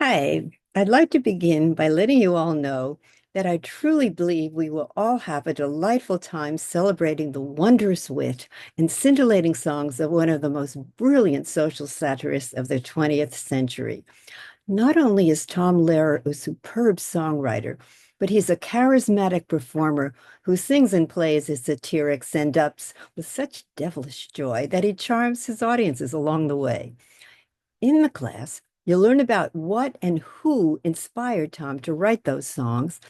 Hi, I'd like to begin by letting you all know that I truly believe we will all have a delightful time celebrating the wondrous wit and scintillating songs of one of the most brilliant social satirists of the 20th century. Not only is Tom Lehrer a superb songwriter, but he's a charismatic performer who sings and plays his satiric send-ups with such devilish joy that he charms his audiences along the way. In the class, you'll learn about what and who inspired Tom to write those songs,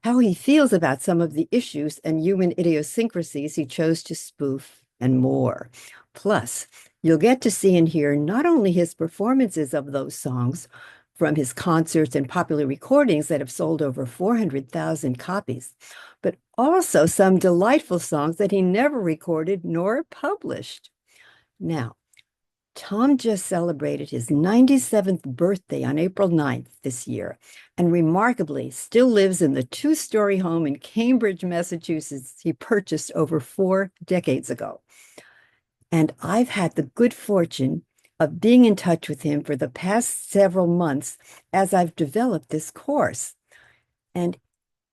how he feels about some of the issues and human idiosyncrasies he chose to spoof, and more. Plus, you'll get to see and hear not only his performances of those songs from his concerts and popular recordings that have sold over 400,000 copies, but also some delightful songs that he never recorded nor published. Now, Tom just celebrated his 97th birthday on April 9th this year, and remarkably still lives in the two-story home in Cambridge, Massachusetts he purchased over 4 decades ago. And I've had the good fortune of being in touch with him for the past several months as I've developed this course. And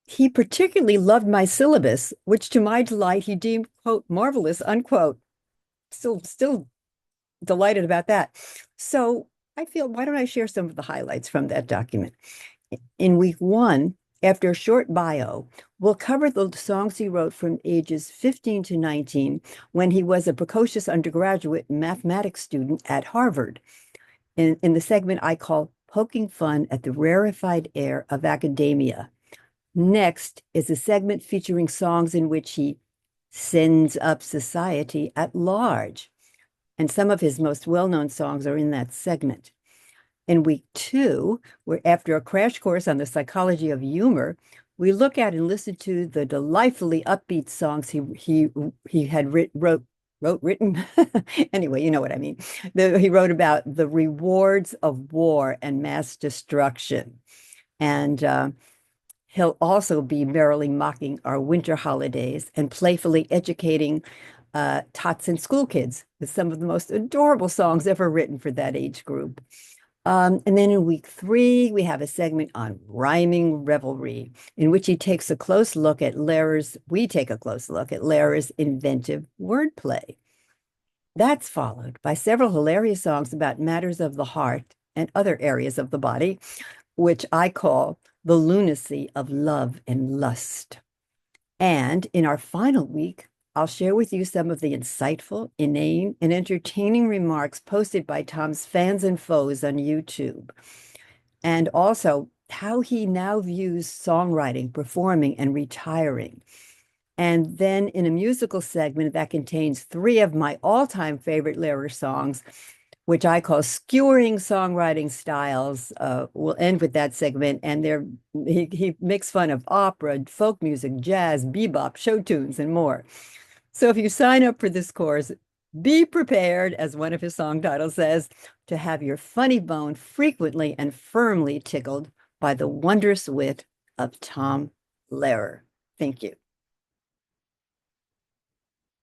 he particularly loved my syllabus, which to my delight he deemed, quote, marvelous, unquote. Still delighted about that. So I feel, why don't I share some of the highlights from that document? In week one, after a short bio, we'll cover the songs he wrote from ages 15 to 19 when he was a precocious undergraduate mathematics student at Harvard. In the segment I call Poking Fun at the Rarefied Air of Academia. Next is a segment featuring songs in which he sends up society at large. And some of his most well-known songs are in that segment. In week two, where after a crash course on the psychology of humor, we look at and listen to the delightfully upbeat songs he had written. Anyway, you know what I mean. He wrote about the rewards of war and mass destruction. And he'll also be merrily mocking our winter holidays and playfully educating tots and school kids with some of the most adorable songs ever written for that age group. And then in week three, we have a segment on rhyming revelry, in which we take a close look at Lehrer's inventive wordplay. That's followed by several hilarious songs about matters of the heart and other areas of the body, which I call the lunacy of love and lust. And in our final week, I'll share with you some of the insightful, inane, and entertaining remarks posted by Tom's fans and foes on YouTube, and also how he now views songwriting, performing, and retiring. And then in a musical segment that contains three of my all-time favorite Lehrer songs, which I call skewering songwriting styles. We'll end with that segment. And he makes fun of opera, folk music, jazz, bebop, show tunes, and more. So if you sign up for this course, be prepared, as one of his song titles says, to have your funny bone frequently and firmly tickled by the wondrous wit of Tom Lehrer. Thank you.